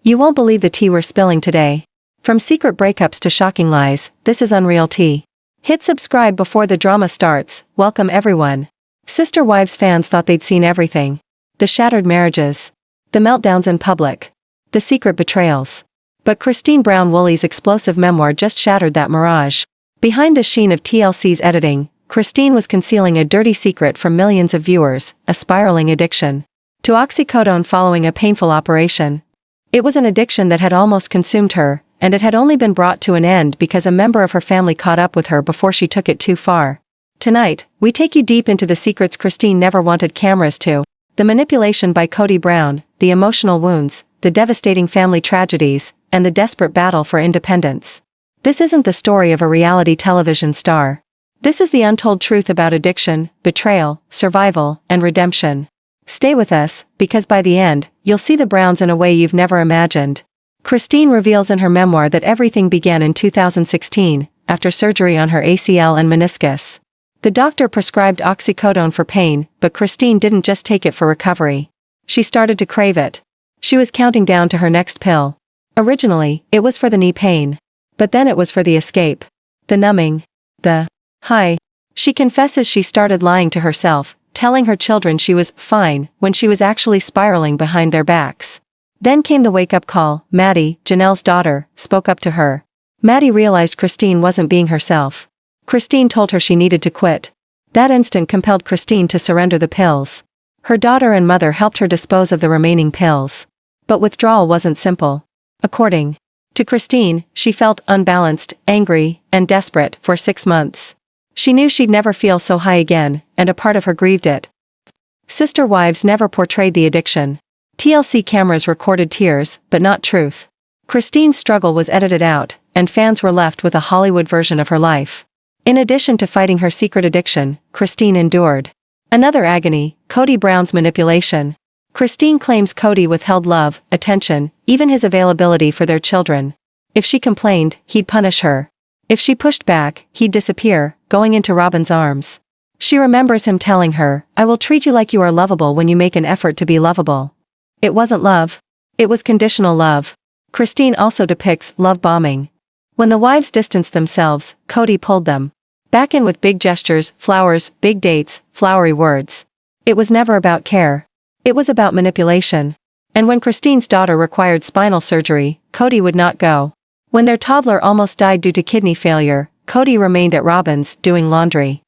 You won't believe the tea we're spilling today. From secret breakups to shocking lies, this is Unreal Tea. Hit subscribe before the drama starts. Welcome everyone. Sister Wives fans thought they'd seen everything. The shattered marriages. The meltdowns in public. The secret betrayals. But Brown Woolley's explosive memoir just shattered that mirage. Behind the sheen of TLC's editing, Christine was concealing a dirty secret from millions of viewers, a spiraling addiction to Oxycodone following a painful operation. It was an addiction that had almost consumed her, and it had only been brought to an end because a member of her family caught up with her before she took it too far. Tonight, we take you deep into the secrets Christine never wanted cameras to, the manipulation by Kody Brown, the emotional wounds, the devastating family tragedies, and the desperate battle for independence. This isn't the story of a reality television star. This is the untold truth about addiction, betrayal, survival, and redemption. Stay with us, because by the end, you'll see the Browns in a way you've never imagined. Christine reveals in her memoir that everything began in 2016, after surgery on her ACL and meniscus. The doctor prescribed oxycodone for pain, but Christine didn't just take it for recovery. She started to crave it. She was counting down to her next pill. Originally, it was for the knee pain. But then it was for the escape. The numbing. The high. She confesses she started lying to herself, telling her children she was fine when she was actually spiraling behind their backs. Then came the wake-up call. Maddie, Janelle's daughter, spoke up to her. Maddie realized Christine wasn't being herself. Christine told her she needed to quit. That instant compelled Christine to surrender the pills. Her daughter and mother helped her dispose of the remaining pills. But withdrawal wasn't simple. According to Christine, she felt unbalanced, angry, and desperate for 6 months. She knew she'd never feel so high again, and a part of her grieved it. Sister Wives never portrayed the addiction. TLC cameras recorded tears, but not truth. Christine's struggle was edited out, and fans were left with a Hollywood version of her life. In addition to fighting her secret addiction, Christine endured another agony, Kody Brown's manipulation. Christine claims Kody withheld love, attention, even his availability for their children. If she complained, he'd punish her. If she pushed back, he'd disappear, going into Robin's arms. She remembers him telling her, "I will treat you like you are lovable when you make an effort to be lovable." It wasn't love. It was conditional love. Christine also depicts love bombing. When the wives distanced themselves, Kody pulled them back in with big gestures, flowers, big dates, flowery words. It was never about care. It was about manipulation. And when Christine's daughter required spinal surgery, Kody would not go. When their toddler almost died due to kidney failure, Kody remained at Robin's, doing laundry.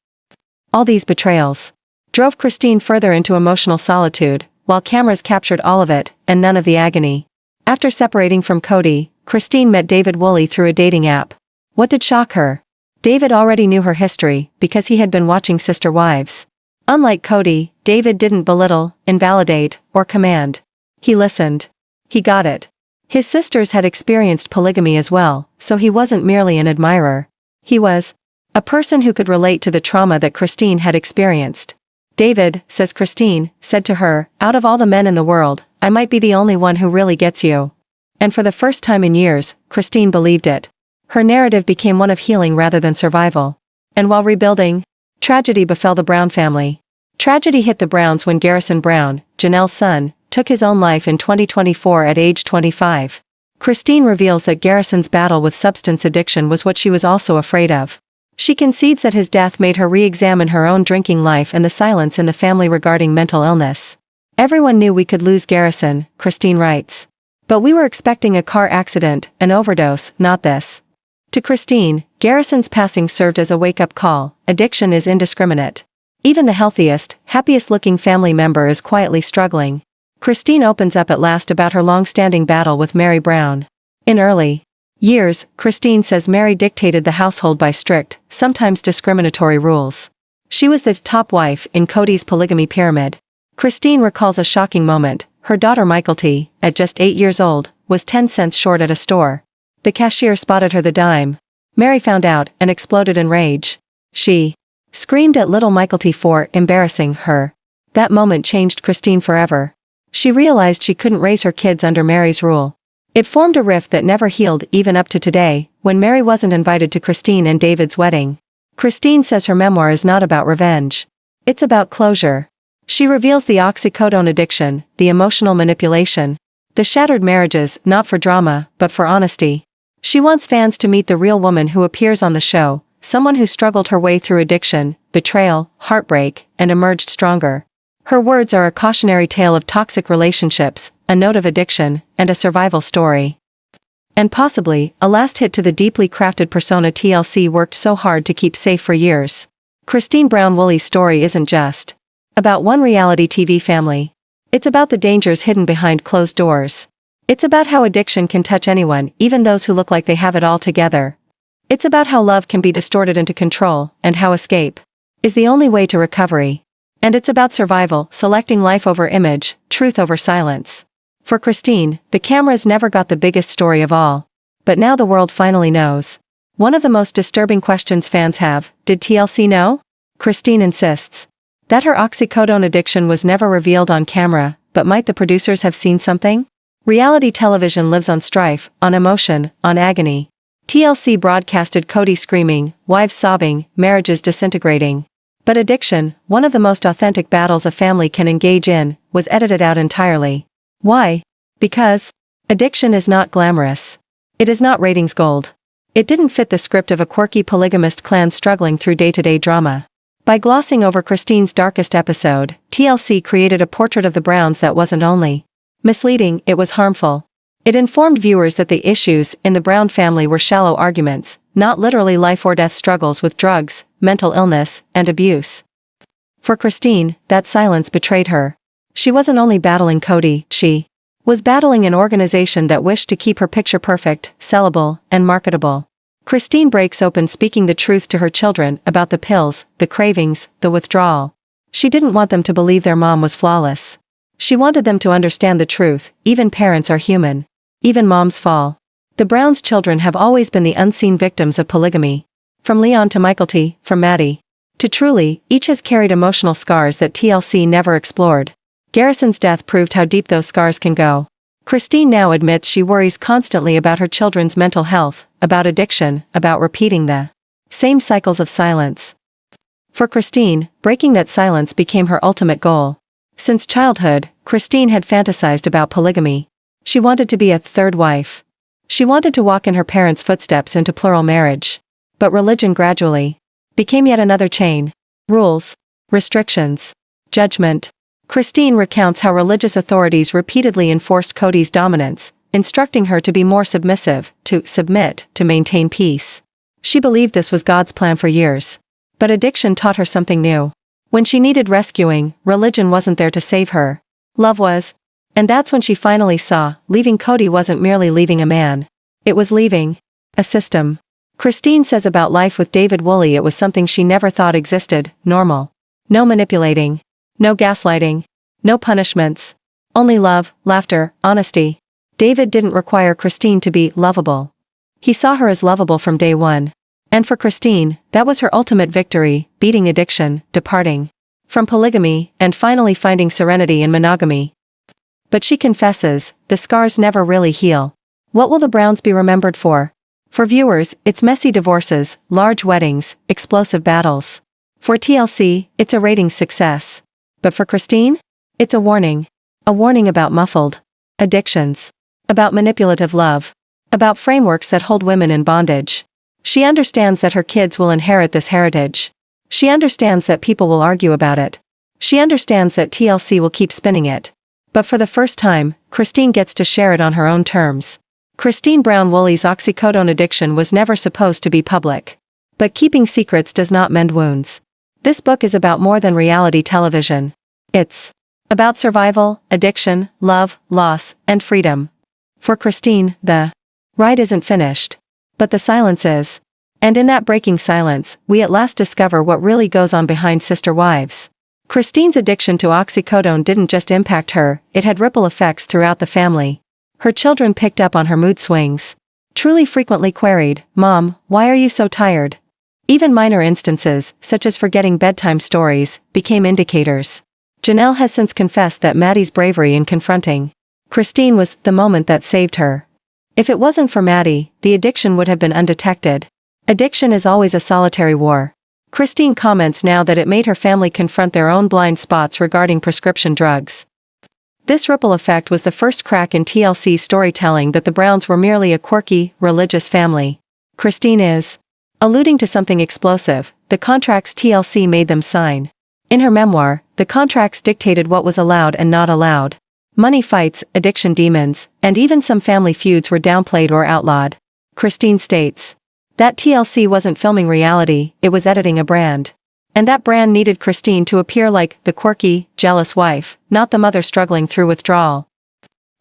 All these betrayals drove Christine further into emotional solitude, while cameras captured all of it, and none of the agony. After separating from Kody, Christine met David Woolley through a dating app. What did shock her? David already knew her history, because he had been watching Sister Wives. Unlike Kody, David didn't belittle, invalidate, or command. He listened. He got it. His sisters had experienced polygamy as well, so he wasn't merely an admirer. He was a person who could relate to the trauma that Christine had experienced. David, says Christine, said to her, "Out of all the men in the world, I might be the only one who really gets you." And for the first time in years, Christine believed it. Her narrative became one of healing rather than survival. And while rebuilding, tragedy befell the Brown family. Tragedy hit the Browns when Garrison Brown, Janelle's son, took his own life in 2024 at age 25. Christine reveals that Garrison's battle with substance addiction was what she was also afraid of. She concedes that his death made her re-examine her own drinking life and the silence in the family regarding mental illness. "Everyone knew we could lose Garrison," Christine writes. "But we were expecting a car accident, an overdose, not this." To Christine, Garrison's passing served as a wake-up call. Addiction is indiscriminate. Even the healthiest, happiest-looking family member is quietly struggling. Christine opens up at last about her long-standing battle with Meri Brown. In early years, Christine says Meri dictated the household by strict, sometimes discriminatory rules. She was the top wife in Kody's polygamy pyramid. Christine recalls a shocking moment. Her daughter T, at just 8 years old, was 10 cents short at a store. The cashier spotted her the dime. Meri found out and exploded in rage. She screamed at little T for embarrassing her. That moment changed Christine forever. She realized she couldn't raise her kids under Meri's rule. It formed a rift that never healed even up to today, when Meri wasn't invited to Christine and David's wedding. Christine says her memoir is not about revenge. It's about closure. She reveals the oxycodone addiction, the emotional manipulation, The shattered marriages, not for drama, but for honesty. She wants fans to meet the real woman who appears on the show, someone who struggled her way through addiction, betrayal, heartbreak, and emerged stronger. Her words are a cautionary tale of toxic relationships, a note of addiction, and a survival story. And possibly, a last hit to the deeply crafted persona TLC worked so hard to keep safe for years. Brown Woolley's story isn't just about one reality TV family. It's about the dangers hidden behind closed doors. It's about how addiction can touch anyone, even those who look like they have it all together. It's about how love can be distorted into control, and how escape is the only way to recovery. And it's about survival, selecting life over image, truth over silence. For Christine, the cameras never got the biggest story of all. But now the world finally knows. One of the most disturbing questions fans have: did TLC know? Christine insists that her oxycodone addiction was never revealed on camera, but might the producers have seen something? Reality television lives on strife, on emotion, on agony. TLC broadcasted Kody screaming, wives sobbing, marriages disintegrating. But addiction, one of the most authentic battles a family can engage in, was edited out entirely. Why? Because addiction is not glamorous. It is not ratings gold. It didn't fit the script of a quirky polygamist clan struggling through day-to-day drama. By glossing over Christine's darkest episode, TLC created a portrait of the Browns that wasn't only misleading, it was harmful. It informed viewers that the issues in the Brown family were shallow arguments, not literally life-or-death struggles with drugs, mental illness, and abuse. For Christine, that silence betrayed her. She wasn't only battling Kody, she was battling an organization that wished to keep her picture perfect, sellable, and marketable. Christine breaks open speaking the truth to her children about the pills, the cravings, the withdrawal. She didn't want them to believe their mom was flawless. She wanted them to understand the truth: even parents are human. Even moms fall. The Browns' children have always been the unseen victims of polygamy. From Leon to Michael T, from Maddie to Truly, each has carried emotional scars that TLC never explored. Garrison's death proved how deep those scars can go. Christine now admits she worries constantly about her children's mental health, about addiction, about repeating the same cycles of silence. For Christine, breaking that silence became her ultimate goal. Since childhood, Christine had fantasized about polygamy. She wanted to be a third wife. She wanted to walk in her parents' footsteps into plural marriage. But religion gradually became yet another chain. Rules, restrictions, judgment. Christine recounts how religious authorities repeatedly enforced Kody's dominance, instructing her to be more submissive, to submit, to maintain peace. She believed this was God's plan for years. But addiction taught her something new. When she needed rescuing, religion wasn't there to save her. Love was. And that's when she finally saw, leaving Kody wasn't merely leaving a man. It was leaving a system. Christine says about life with David Woolley it was something she never thought existed: normal. No manipulating. No gaslighting. No punishments. Only love, laughter, honesty. David didn't require Christine to be lovable. He saw her as lovable from day one. And for Christine, that was her ultimate victory: beating addiction, departing from polygamy, and finally finding serenity in monogamy. But she confesses, the scars never really heal. What will the Browns be remembered for? For viewers, it's messy divorces, large weddings, explosive battles. For TLC, it's a ratings success. But for Christine? It's a warning. A warning about muffled addictions. About manipulative love. About frameworks that hold women in bondage. She understands that her kids will inherit this heritage. She understands that people will argue about it. She understands that TLC will keep spinning it. But for the first time, Christine gets to share it on her own terms. Brown Woolley's oxycodone addiction was never supposed to be public. But keeping secrets does not mend wounds. This book is about more than reality television. It's about survival, addiction, love, loss, and freedom. For Christine, the ride isn't finished. But the silence is. And in that breaking silence, we at last discover what really goes on behind Sister Wives. Christine's addiction to oxycodone didn't just impact her, it had ripple effects throughout the family. Her children picked up on her mood swings. Truly frequently queried, "Mom, why are you so tired?" Even minor instances, such as forgetting bedtime stories, became indicators. Janelle has since confessed that Maddie's bravery in confronting Christine was the moment that saved her. If it wasn't for Maddie, the addiction would have been undetected. Addiction is always a solitary war. Christine comments now that it made her family confront their own blind spots regarding prescription drugs. This ripple effect was the first crack in TLC storytelling that the Browns were merely a quirky, religious family. Christine is alluding to something explosive, the contracts TLC made them sign. In her memoir, the contracts dictated what was allowed and not allowed. Money fights, addiction demons, and even some family feuds were downplayed or outlawed. Christine states that TLC wasn't filming reality, it was editing a brand. And that brand needed Christine to appear like the quirky, jealous wife, not the mother struggling through withdrawal.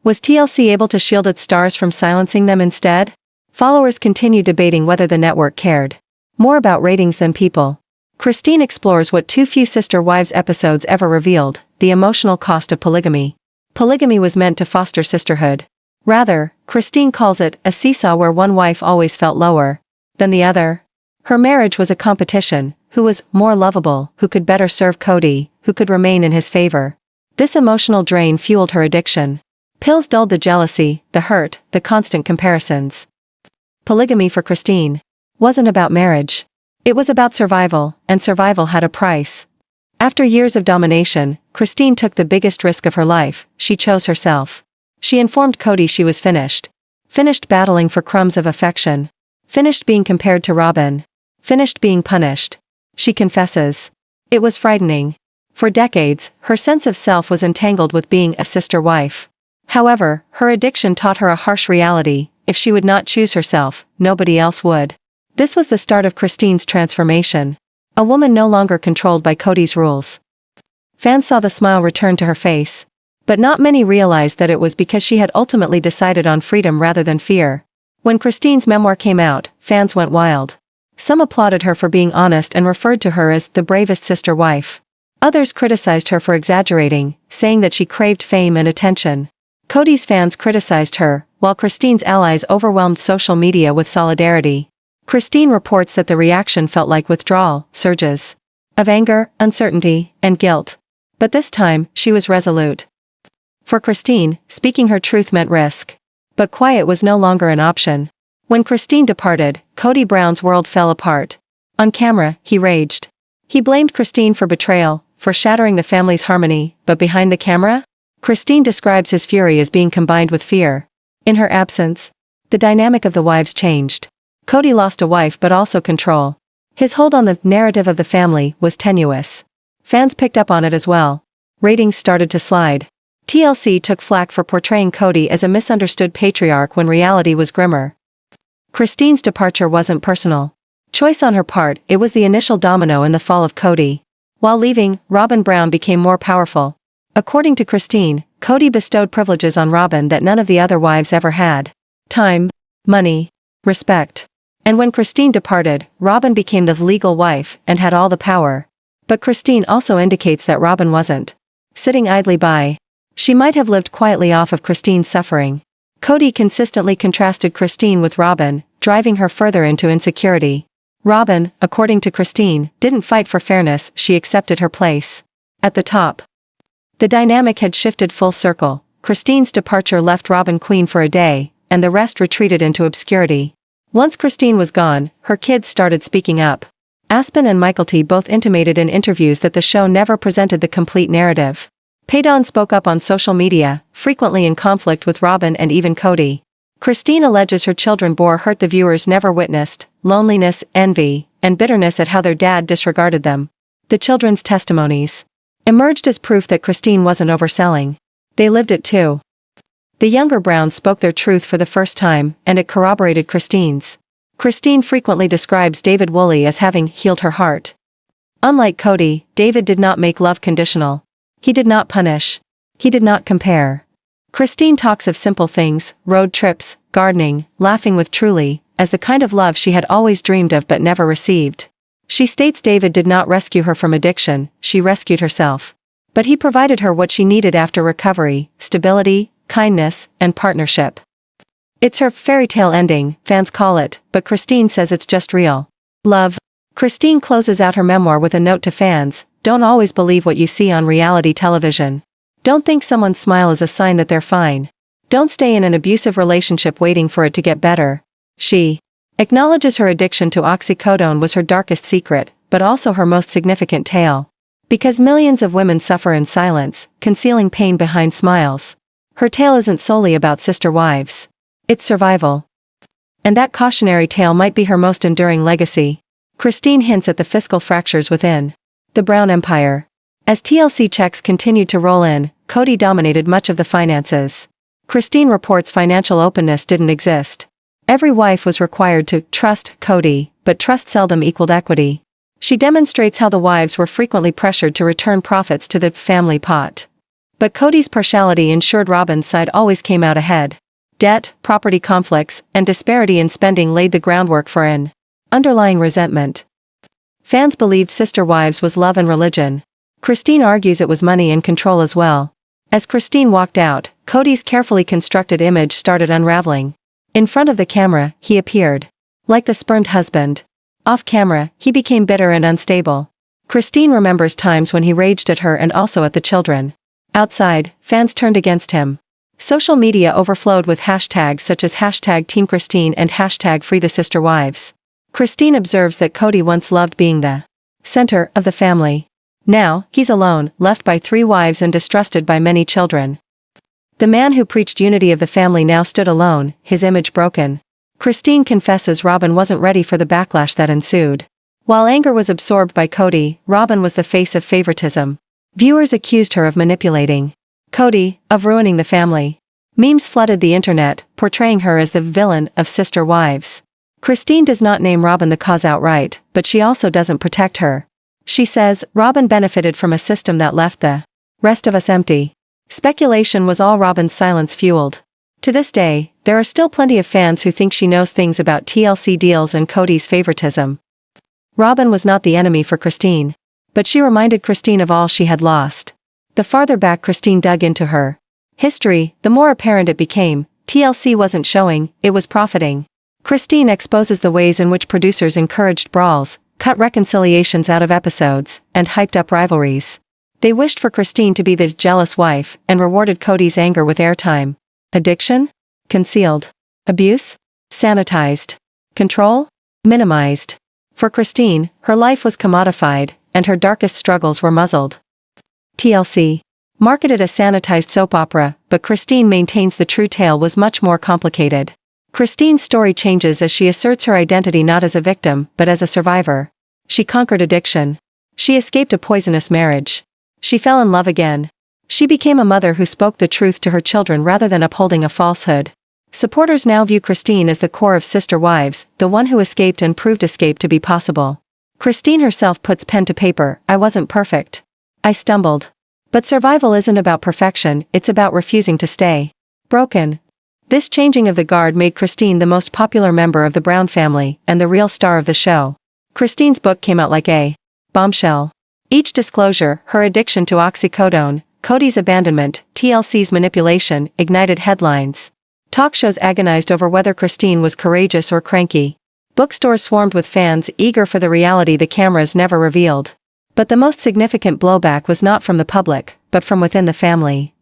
Was TLC able to shield its stars from silencing them instead? Followers continue debating whether the network cared more about ratings than people. Christine explores what too few Sister Wives episodes ever revealed, the emotional cost of polygamy. Polygamy was meant to foster sisterhood. Rather, Christine calls it a seesaw where one wife always felt lower than the other. Her marriage was a competition, who was more lovable, who could better serve Kody, who could remain in his favor. This emotional drain fueled her addiction. Pills dulled the jealousy, the hurt, the constant comparisons. Polygamy for Christine wasn't about marriage. It was about survival, and survival had a price. After years of domination, Christine took the biggest risk of her life, she chose herself. She informed Kody she was finished. Finished battling for crumbs of affection. Finished being compared to Robin. Finished being punished. She confesses. It was frightening. For decades, her sense of self was entangled with being a sister wife. However, her addiction taught her a harsh reality: if she would not choose herself, nobody else would. This was the start of Christine's transformation. A woman no longer controlled by Kody's rules. Fans saw the smile return to her face. But not many realized that it was because she had ultimately decided on freedom rather than fear. When Christine's memoir came out, fans went wild. Some applauded her for being honest and referred to her as the bravest sister wife. Others criticized her for exaggerating, saying that she craved fame and attention. Kody's fans criticized her, while Christine's allies overwhelmed social media with solidarity. Christine reports that the reaction felt like withdrawal, surges of anger, uncertainty, and guilt. But this time, she was resolute. For Christine, speaking her truth meant risk. But quiet was no longer an option. When Christine departed, Kody Brown's world fell apart. On camera, he raged. He blamed Christine for betrayal, for shattering the family's harmony, but behind the camera? Christine describes his fury as being combined with fear. In her absence, the dynamic of the wives changed. Kody lost a wife but also control. His hold on the narrative of the family was tenuous. Fans picked up on it as well. Ratings started to slide. TLC took flack for portraying Kody as a misunderstood patriarch when reality was grimmer. Christine's departure wasn't personal choice on her part, it was the initial domino in the fall of Kody. While leaving, Robin Brown became more powerful. According to Christine, Kody bestowed privileges on Robin that none of the other wives ever had. Time, money, respect. And when Christine departed, Robin became the legal wife and had all the power. But Christine also indicates that Robin wasn't sitting idly by. She might have lived quietly off of Christine's suffering. Kody consistently contrasted Christine with Robin, driving her further into insecurity. Robin, according to Christine, didn't fight for fairness, she accepted her place at the top. The dynamic had shifted full circle. Christine's departure left Robin queen for a day, and the rest retreated into obscurity. Once Christine was gone, her kids started speaking up. Aspen and Michael both intimated in interviews that the show never presented the complete narrative. Paydon spoke up on social media, frequently in conflict with Robin and even Kody. Christine alleges her children bore hurt the viewers never witnessed: loneliness, envy, and bitterness at how their dad disregarded them. The children's testimonies emerged as proof that Christine wasn't overselling. They lived it too. The younger Browns spoke their truth for the first time, and it corroborated Christine's. Christine frequently describes David Woolley as having healed her heart. Unlike Kody, David did not make love conditional. He did not punish. He did not compare. Christine talks of simple things: road trips, gardening, laughing with Truly, as the kind of love she had always dreamed of but never received. She states David did not rescue her from addiction, she rescued herself. But he provided her what she needed after recovery: stability, kindness, and partnership. It's her fairy tale ending, fans call it, but Christine says it's just real love. Christine closes out her memoir with a note to fans: don't always believe what you see on reality television. Don't think someone's smile is a sign that they're fine. Don't stay in an abusive relationship waiting for it to get better. She acknowledges her addiction to oxycodone was her darkest secret, but also her most significant tale. Because millions of women suffer in silence, concealing pain behind smiles. Her tale isn't solely about sister wives. It's survival. And that cautionary tale might be her most enduring legacy. Christine hints at the fiscal fractures within the Brown Empire. As TLC checks continued to roll in, Kody dominated much of the finances. Christine reports financial openness didn't exist. Every wife was required to trust Kody, but trust seldom equaled equity. She demonstrates how the wives were frequently pressured to return profits to the family pot. But Kody's partiality ensured Robyn's side always came out ahead. Debt, property conflicts, and disparity in spending laid the groundwork for an underlying resentment. Fans believed Sister Wives was love and religion. Christine argues it was money and control as well. As Christine walked out, Kody's carefully constructed image started unraveling. In front of the camera, he appeared like the spurned husband. Off camera, he became bitter and unstable. Christine remembers times when he raged at her and also at the children. Outside, fans turned against him. Social media overflowed with hashtags such as #TeamChristine and #FreeTheSisterWives. Christine observes that Kody once loved being the center of the family. Now, he's alone, left by 3 wives and distrusted by many children. The man who preached unity of the family now stood alone, his image broken. Christine confesses Robyn wasn't ready for the backlash that ensued. While anger was absorbed by Kody, Robyn was the face of favoritism. Viewers accused her of manipulating Kody, of ruining the family. Memes flooded the internet, portraying her as the villain of Sister Wives. Christine does not name Robyn the cause outright, but she also doesn't protect her. She says, Robyn benefited from a system that left the rest of us empty. Speculation was all Robyn's silence fueled. To this day, there are still plenty of fans who think she knows things about TLC deals and Kody's favoritism. Robyn was not the enemy for Christine. But she reminded Christine of all she had lost. The farther back Christine dug into her history, the more apparent it became. TLC wasn't showing, it was profiting. Christine exposes the ways in which producers encouraged brawls, cut reconciliations out of episodes, and hyped up rivalries. They wished for Christine to be the jealous wife, and rewarded Kody's anger with airtime. Addiction? Concealed. Abuse? Sanitized. Control? Minimized. For Christine, her life was commodified, and her darkest struggles were muzzled. TLC marketed a sanitized soap opera, but Christine maintains the true tale was much more complicated. Christine's story changes as she asserts her identity not as a victim, but as a survivor. She conquered addiction. She escaped a poisonous marriage. She fell in love again. She became a mother who spoke the truth to her children rather than upholding a falsehood. Supporters now view Christine as the core of Sister Wives, the one who escaped and proved escape to be possible. Christine herself puts pen to paper, I wasn't perfect. I stumbled. But survival isn't about perfection, it's about refusing to stay broken. This changing of the guard made Christine the most popular member of the Brown family, and the real star of the show. Christine's book came out like a bombshell. Each disclosure, her addiction to Oxycodone, Kody's abandonment, TLC's manipulation, ignited headlines. Talk shows agonized over whether Christine was courageous or cranky. Bookstores swarmed with fans eager for the reality the cameras never revealed. But the most significant blowback was not from the public, but from within the family.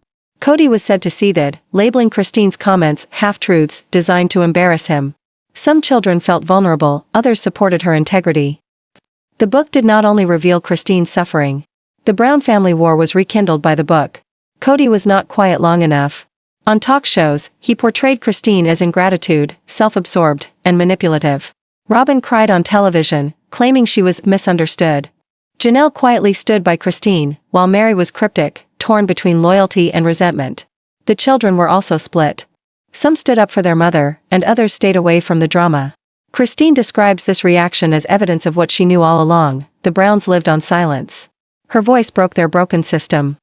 Kody was said to seethe, labeling Christine's comments half-truths designed to embarrass him. Some children felt vulnerable, others supported her integrity. The book did not only reveal Christine's suffering. The Brown family war was rekindled by the book. Kody was not quiet long enough. On talk shows, he portrayed Christine as ingratitude, self-absorbed, and manipulative. Robyn cried on television, claiming she was misunderstood. Janelle quietly stood by Christine, while Meri was cryptic, torn between loyalty and resentment. The children were also split. Some stood up for their mother, and others stayed away from the drama. Christine describes this reaction as evidence of what she knew all along: the Browns lived on silence. Her voice broke their broken system.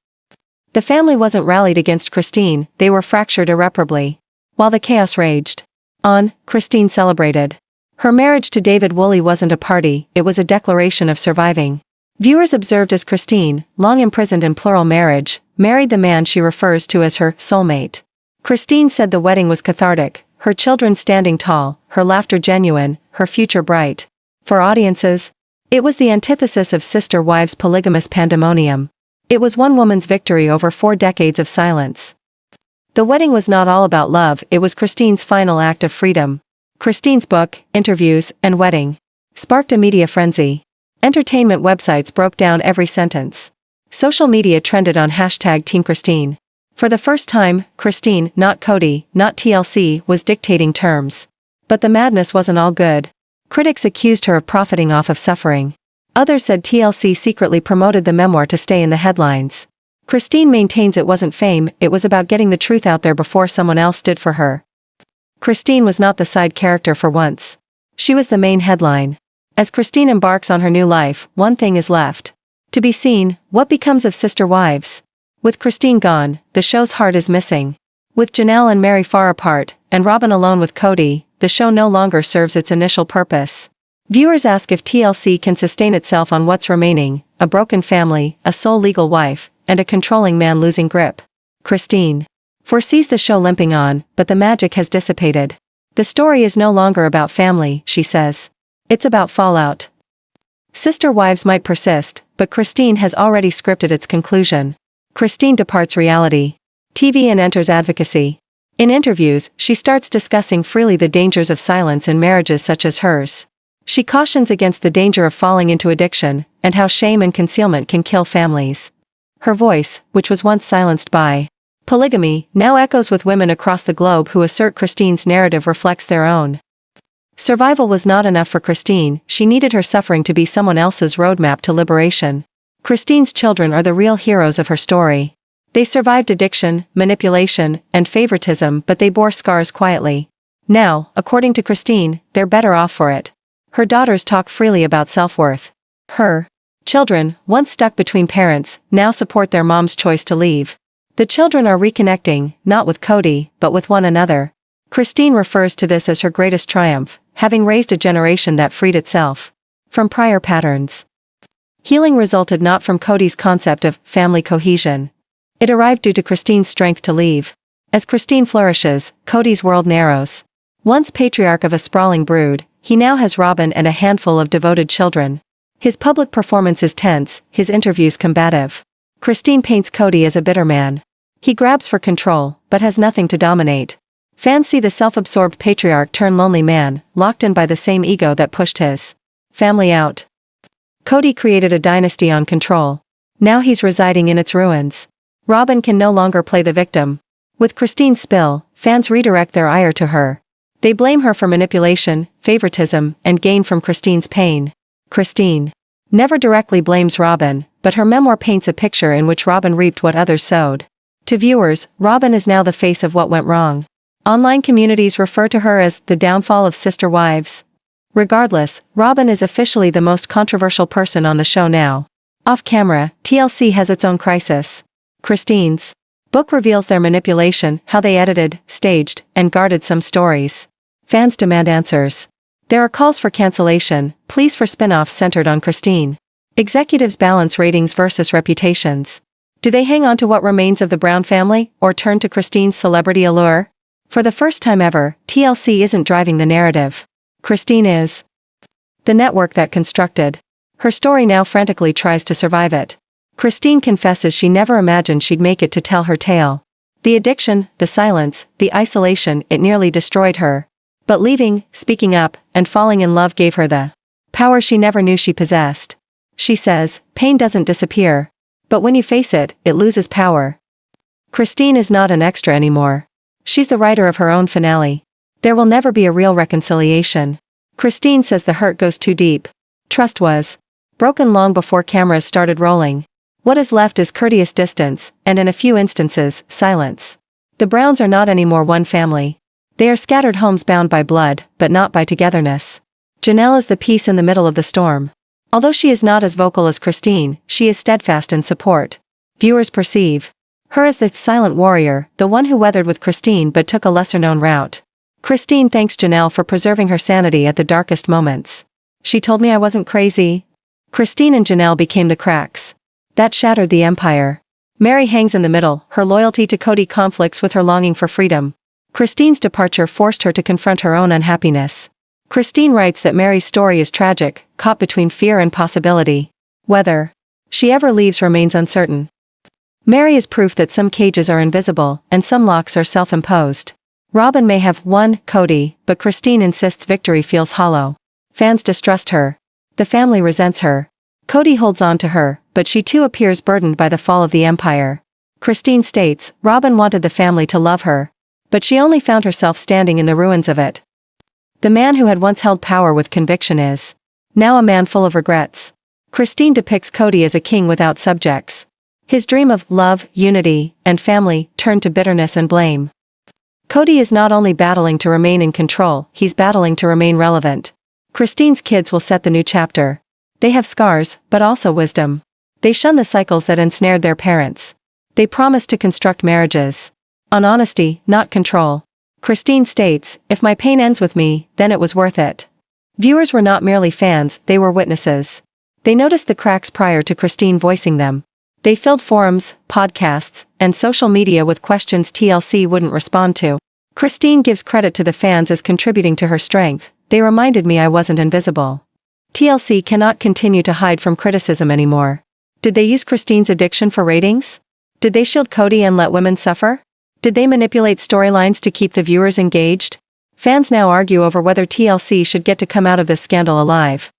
The family wasn't rallied against Christine, they were fractured irreparably. While the chaos raged on, Christine celebrated. Her marriage to David Woolley wasn't a party, it was a declaration of surviving. Viewers observed as Christine, long imprisoned in plural marriage, married the man she refers to as her soulmate. Christine said the wedding was cathartic, her children standing tall, her laughter genuine, her future bright. For audiences, it was the antithesis of Sister Wives' polygamous pandemonium. It was one woman's victory over 4 decades of silence. The wedding was not all about love, it was Christine's final act of freedom. Christine's book, interviews, and wedding sparked a media frenzy. Entertainment websites broke down every sentence. Social media trended on hashtag Team Christine. For the first time, Christine, not Kody, not TLC, was dictating terms. But the madness wasn't all good. Critics accused her of profiting off of suffering. Others said TLC secretly promoted the memoir to stay in the headlines. Christine maintains it wasn't fame, it was about getting the truth out there before someone else did for her. Christine was not the side character for once. She was the main headline. As Christine embarks on her new life, one thing is left to be seen: what becomes of Sister Wives? With Christine gone, the show's heart is missing. With Janelle and Meri far apart, and Robin alone with Kody, the show no longer serves its initial purpose. Viewers ask if TLC can sustain itself on what's remaining: a broken family, a sole legal wife, and a controlling man losing grip. Christine foresees the show limping on, but the magic has dissipated. The story is no longer about family, she says. It's about fallout. Sister Wives might persist, but Christine has already scripted its conclusion. Christine departs reality TV and enters advocacy. In interviews, she starts discussing freely the dangers of silence in marriages such as hers. She cautions against the danger of falling into addiction, and how shame and concealment can kill families. Her voice, which was once silenced by polygamy, now echoes with women across the globe who assert Christine's narrative reflects their own. Survival was not enough for Christine, she needed her suffering to be someone else's roadmap to liberation. Christine's children are the real heroes of her story. They survived addiction, manipulation, and favoritism, but they bore scars quietly. Now, according to Christine, they're better off for it. Her daughters talk freely about self-worth. Her children, once stuck between parents, now support their mom's choice to leave. The children are reconnecting, not with Kody, but with one another. Christine refers to this as her greatest triumph, having raised a generation that freed itself from prior patterns. Healing resulted not from Kody's concept of family cohesion. It arrived due to Christine's strength to leave. As Christine flourishes, Kody's world narrows. Once patriarch of a sprawling brood, he now has Robin and a handful of devoted children. His public performance is tense, his interviews combative. Christine paints Kody as a bitter man. He grabs for control, but has nothing to dominate. Fans see the self-absorbed patriarch turn lonely man, locked in by the same ego that pushed his family out. Kody created a dynasty on control. Now he's residing in its ruins. Robin can no longer play the victim. With Christine's spill, fans redirect their ire to her. They blame her for manipulation, favoritism, and gain from Christine's pain. Christine never directly blames Robin, but her memoir paints a picture in which Robin reaped what others sowed. To viewers, Robin is now the face of what went wrong. Online communities refer to her as the downfall of Sister Wives. Regardless, Robin is officially the most controversial person on the show now. Off camera, TLC has its own crisis. Christine's book reveals their manipulation, how they edited, staged, and guarded some stories. Fans demand answers. There are calls for cancellation, pleas for spin-offs centered on Christine. Executives balance ratings versus reputations. Do they hang on to what remains of the Brown family, or turn to Christine's celebrity allure? For the first time ever, TLC isn't driving the narrative. Christine is the network that constructed. Her story now frantically tries to survive it. Christine confesses she never imagined she'd make it to tell her tale. The addiction, the silence, the isolation, it nearly destroyed her. But leaving, speaking up, and falling in love gave her the power she never knew she possessed. She says, pain doesn't disappear. But when you face it, it loses power. Christine is not an extra anymore. She's the writer of her own finale. There will never be a real reconciliation. Christine says the hurt goes too deep. Trust was broken long before cameras started rolling. What is left is courteous distance, and in a few instances, silence. The Browns are not anymore one family. They are scattered homes bound by blood, but not by togetherness. Janelle is the peace in the middle of the storm. Although she is not as vocal as Christine, she is steadfast in support. Viewers perceive her as the silent warrior, the one who weathered with Christine but took a lesser-known route. Christine thanks Janelle for preserving her sanity at the darkest moments. She told me I wasn't crazy. Christine and Janelle became the cracks that shattered the empire. Meri hangs in the middle, her loyalty to Kody conflicts with her longing for freedom. Christine's departure forced her to confront her own unhappiness. Christine writes that Meri's story is tragic, caught between fear and possibility. Whether she ever leaves remains uncertain. Meri is proof that some cages are invisible, and some locks are self-imposed. Robin may have won Kody, but Christine insists victory feels hollow. Fans distrust her. The family resents her. Kody holds on to her, but she too appears burdened by the fall of the empire. Christine states, Robyn wanted the family to love her, but she only found herself standing in the ruins of it. The man who had once held power with conviction is now a man full of regrets. Christine depicts Kody as a king without subjects. His dream of love, unity, and family turned to bitterness and blame. Kody is not only battling to remain in control, he's battling to remain relevant. Christine's kids will set the new chapter. They have scars, but also wisdom. They shun the cycles that ensnared their parents. They promise to construct marriages on honesty, not control. Christine states, if my pain ends with me, then it was worth it. Viewers were not merely fans, they were witnesses. They noticed the cracks prior to Christine voicing them. They filled forums, podcasts, and social media with questions TLC wouldn't respond to. Christine gives credit to the fans as contributing to her strength. They reminded me I wasn't invisible. TLC cannot continue to hide from criticism anymore. Did they use Christine's addiction for ratings? Did they shield Kody and let women suffer? Did they manipulate storylines to keep the viewers engaged? Fans now argue over whether TLC should get to come out of this scandal alive.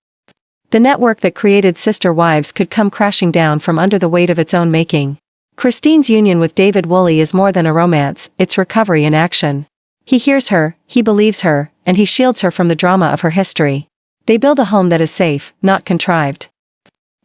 The network that created Sister Wives could come crashing down from under the weight of its own making. Christine's union with David Woolley is more than a romance, it's recovery in action. He hears her, he believes her, and he shields her from the drama of her history. They build a home that is safe, not contrived.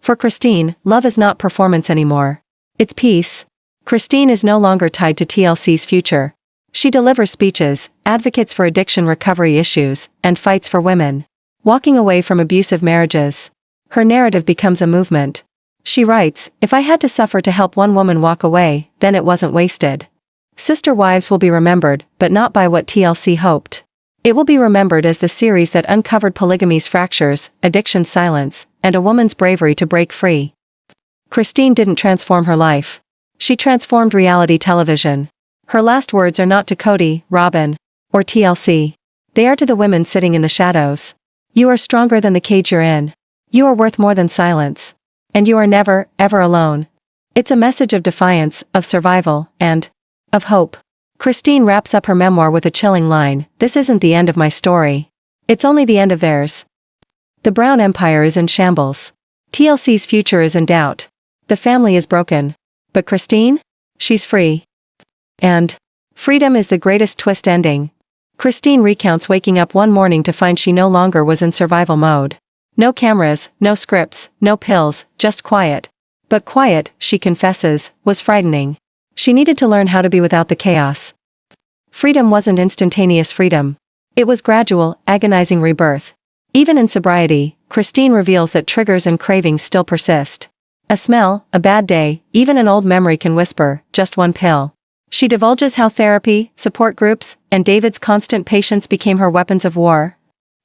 For Christine, love is not performance anymore. It's peace. Christine is no longer tied to TLC's future. She delivers speeches, advocates for addiction recovery issues, and fights for women. Walking away from abusive marriages. Her narrative becomes a movement. She writes, if I had to suffer to help one woman walk away, then it wasn't wasted. Sister Wives will be remembered, but not by what TLC hoped. It will be remembered as the series that uncovered polygamy's fractures, addiction's silence, and a woman's bravery to break free. Christine didn't transform her life. She transformed reality television. Her last words are not to Kody, Robyn, or TLC. They are to the women sitting in the shadows. You are stronger than the cage you're in. You are worth more than silence. And you are never, ever alone. It's a message of defiance, of survival, and of hope. Christine wraps up her memoir with a chilling line, this isn't the end of my story. It's only the end of theirs. The Brown Empire is in shambles. TLC's future is in doubt. The family is broken. But Christine? She's free. And freedom is the greatest twist ending. Christine recounts waking up one morning to find she no longer was in survival mode. No cameras, no scripts, no pills, just quiet. But quiet, she confesses, was frightening. She needed to learn how to be without the chaos. Freedom wasn't instantaneous freedom. It was gradual, agonizing rebirth. Even in sobriety, Christine reveals that triggers and cravings still persist. A smell, a bad day, even an old memory can whisper, just one pill. She divulges how therapy, support groups, and David's constant patience became her weapons of war.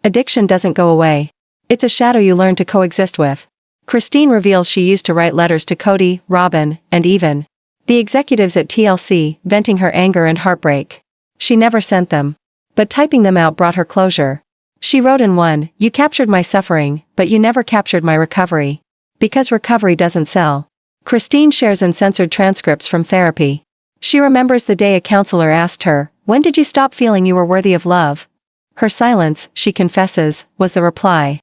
Addiction doesn't go away. It's a shadow you learn to coexist with. Christine reveals she used to write letters to Kody, Robyn, and even the executives at TLC, venting her anger and heartbreak. She never sent them. But typing them out brought her closure. She wrote in one, you captured my suffering, but you never captured my recovery. Because recovery doesn't sell. Christine shares uncensored transcripts from therapy. She remembers the day a counselor asked her, when did you stop feeling you were worthy of love? Her silence, she confesses, was the reply.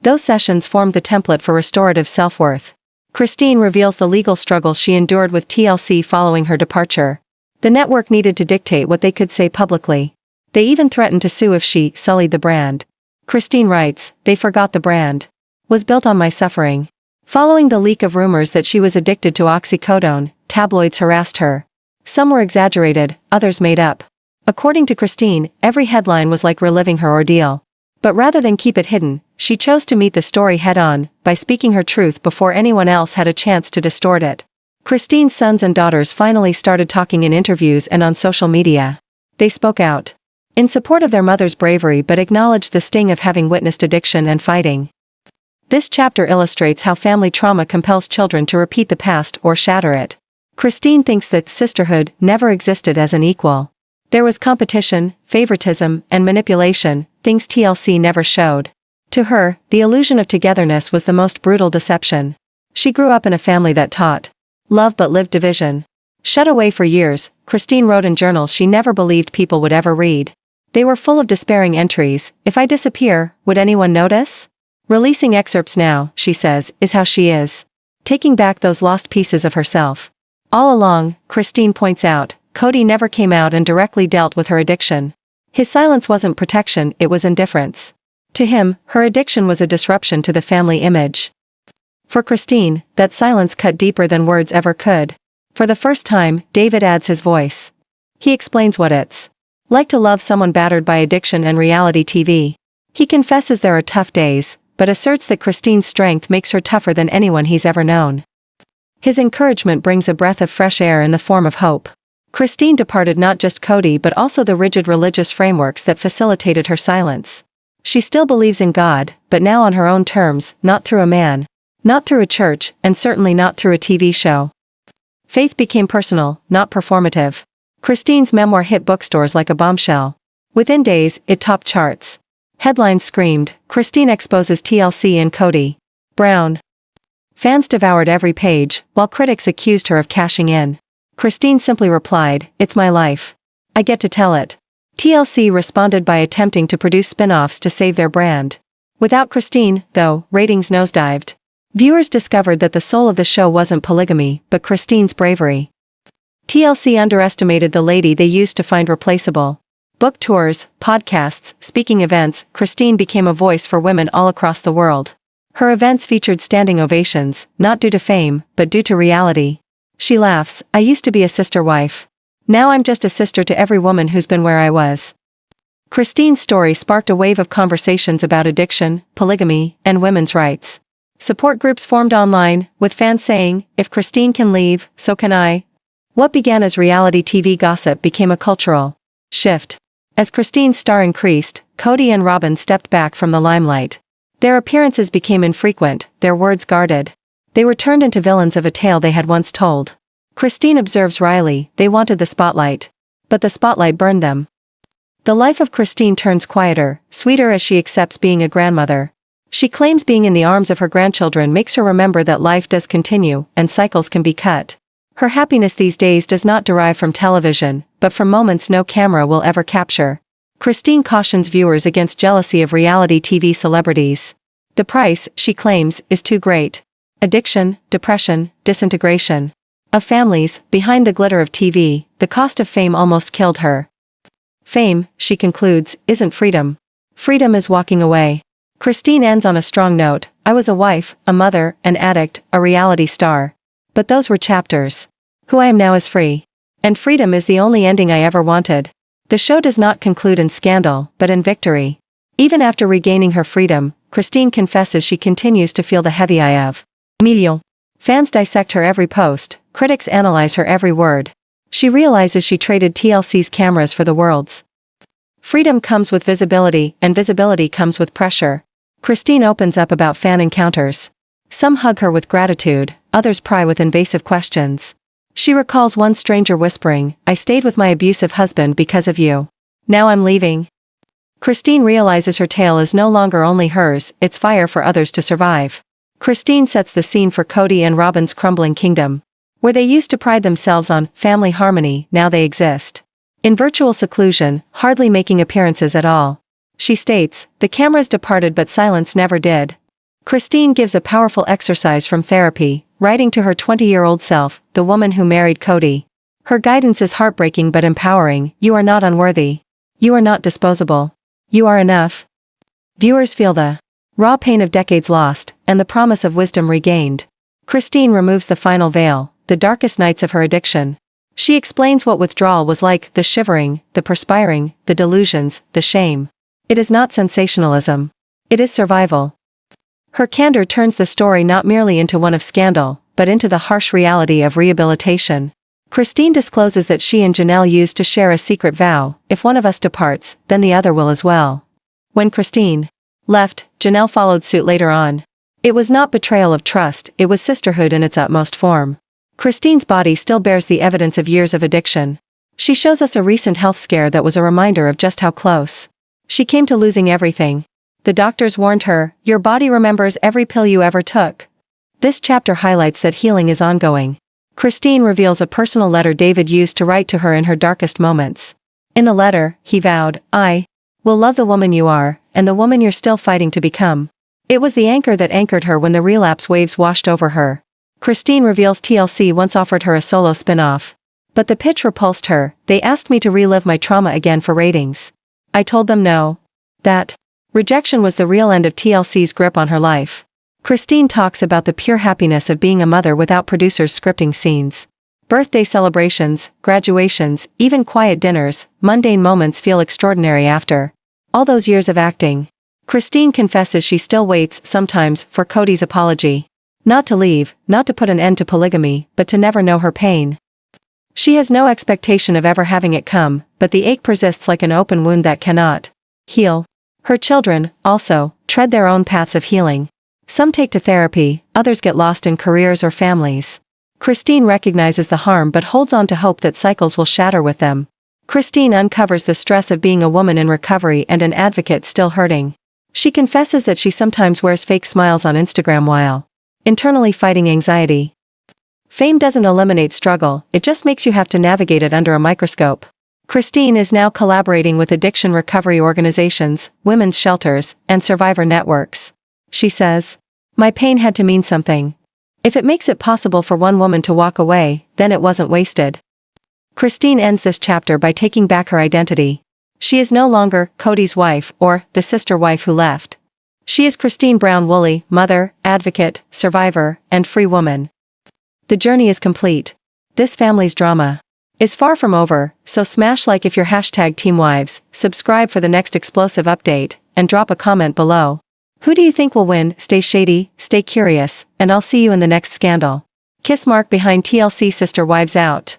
Those sessions formed the template for restorative self-worth. Christine reveals the legal struggles she endured with TLC following her departure. The network needed to dictate what they could say publicly. They even threatened to sue if she sullied the brand. Christine writes, they forgot the brand was built on my suffering. Following the leak of rumors that she was addicted to Oxycodone, tabloids harassed her. Some were exaggerated, others made up. According to Christine, every headline was like reliving her ordeal. But rather than keep it hidden, she chose to meet the story head-on, by speaking her truth before anyone else had a chance to distort it. Christine's sons and daughters finally started talking in interviews and on social media. They spoke out in support of their mother's bravery but acknowledged the sting of having witnessed addiction and fighting. This chapter illustrates how family trauma compels children to repeat the past or shatter it. Christine thinks that sisterhood never existed as an equal. There was competition, favoritism, and manipulation, things TLC never showed. To her, the illusion of togetherness was the most brutal deception. She grew up in a family that taught love but lived division. Shut away for years, Christine wrote in journals she never believed people would ever read. They were full of despairing entries, if I disappear, would anyone notice? Releasing excerpts now, she says, is how she is. Taking back those lost pieces of herself. All along, Christine points out, Kody never came out and directly dealt with her addiction. His silence wasn't protection, it was indifference. To him, her addiction was a disruption to the family image. For Christine, that silence cut deeper than words ever could. For the first time, David adds his voice. He explains what it's like to love someone battered by addiction and reality TV. He confesses there are tough days, but asserts that Christine's strength makes her tougher than anyone he's ever known. His encouragement brings a breath of fresh air in the form of hope. Christine departed not just Kody but also the rigid religious frameworks that facilitated her silence. She still believes in God, but now on her own terms, not through a man. Not through a church, and certainly not through a TV show. Faith became personal, not performative. Christine's memoir hit bookstores like a bombshell. Within days, it topped charts. Headlines screamed, Christine exposes TLC and Kody Brown. Fans devoured every page, while critics accused her of cashing in. Christine simply replied, "It's my life. I get to tell it." TLC responded by attempting to produce spin-offs to save their brand. Without Christine, though, ratings nosedived. Viewers discovered that the soul of the show wasn't polygamy, but Christine's bravery. TLC underestimated the lady they used to find replaceable. Book tours, podcasts, speaking events, Christine became a voice for women all across the world. Her events featured standing ovations, not due to fame, but due to reality. She laughs, "I used to be a sister wife. Now I'm just a sister to every woman who's been where I was." Christine's story sparked a wave of conversations about addiction, polygamy, and women's rights. Support groups formed online, with fans saying, "If Christine can leave, so can I." What began as reality TV gossip became a cultural shift. As Christine's star increased, Kody and Robin stepped back from the limelight. Their appearances became infrequent, their words guarded. They were turned into villains of a tale they had once told. Christine observes wryly, they wanted the spotlight. But the spotlight burned them. The life of Christine turns quieter, sweeter as she accepts being a grandmother. She claims being in the arms of her grandchildren makes her remember that life does continue, and cycles can be cut. Her happiness these days does not derive from television, but from moments no camera will ever capture. Christine cautions viewers against jealousy of reality TV celebrities. The price, she claims, is too great. Addiction, depression, disintegration. Of families, behind the glitter of TV, the cost of fame almost killed her. Fame, she concludes, isn't freedom. Freedom is walking away. Christine ends on a strong note, "I was a wife, a mother, an addict, a reality star. But those were chapters. Who I am now is free. And freedom is the only ending I ever wanted." The show does not conclude in scandal, but in victory. Even after regaining her freedom, Christine confesses she continues to feel the heavy eye of million. Fans dissect her every post, critics analyze her every word. She realizes she traded TLC's cameras for the world's. Freedom comes with visibility, and visibility comes with pressure. Christine opens up about fan encounters. Some hug her with gratitude, others pry with invasive questions. She recalls one stranger whispering, "I stayed with my abusive husband because of you. Now I'm leaving." Christine realizes her tale is no longer only hers, it's fire for others to survive. Christine sets the scene for Kody and Robin's crumbling kingdom. Where they used to pride themselves on family harmony, now they exist in virtual seclusion, hardly making appearances at all. She states, "The cameras departed but silence never did." Christine gives a powerful exercise from therapy, writing to her 20-year-old self, the woman who married Kody. Her guidance is heartbreaking but empowering, "You are not unworthy. You are not disposable. You are enough." Viewers feel the raw pain of decades lost, and the promise of wisdom regained. Christine removes the final veil, the darkest nights of her addiction. She explains what withdrawal was like, the shivering, the perspiring, the delusions, the shame. It is not sensationalism. It is survival. Her candor turns the story not merely into one of scandal, but into the harsh reality of rehabilitation. Christine discloses that she and Janelle used to share a secret vow, "If one of us departs, then the other will as well." When Christine left, Janelle followed suit later on. It was not betrayal of trust, it was sisterhood in its utmost form. Christine's body still bears the evidence of years of addiction. She shows us a recent health scare that was a reminder of just how close she came to losing everything. The doctors warned her, "Your body remembers every pill you ever took." This chapter highlights that healing is ongoing. Christine reveals a personal letter David used to write to her in her darkest moments. In the letter, he vowed, "I will love the woman you are, and the woman you're still fighting to become." It was the anchor that anchored her when the relapse waves washed over her. Christine reveals TLC once offered her a solo spin-off. But the pitch repulsed her. They asked me to relive my trauma again for ratings. I told them no. That rejection was the real end of TLC's grip on her life. Christine talks about the pure happiness of being a mother without producers scripting scenes. Birthday celebrations, graduations, even quiet dinners, mundane moments feel extraordinary after all those years of acting. Christine confesses she still waits, sometimes, for Kody's apology. Not to leave, not to put an end to polygamy, but to never know her pain. She has no expectation of ever having it come, but the ache persists like an open wound that cannot heal. Her children, also, tread their own paths of healing. Some take to therapy, others get lost in careers or families. Christine recognizes the harm but holds on to hope that cycles will shatter with them. Christine uncovers the stress of being a woman in recovery and an advocate still hurting. She confesses that she sometimes wears fake smiles on Instagram while internally fighting anxiety. Fame doesn't eliminate struggle, it just makes you have to navigate it under a microscope. Christine is now collaborating with addiction recovery organizations, women's shelters, and survivor networks. She says, "My pain had to mean something. If it makes it possible for one woman to walk away, then it wasn't wasted." Christine ends this chapter by taking back her identity. She is no longer Kody's wife or the sister wife who left. She is Christine Brown Woolley, mother, advocate, survivor, and free woman. The journey is complete. This family's drama is far from over, so smash like if you're #TeamWives, subscribe for the next explosive update, and drop a comment below. Who do you think will win? Stay shady, stay curious, and I'll see you in the next scandal. Kiss mark behind TLC. Sister Wives out.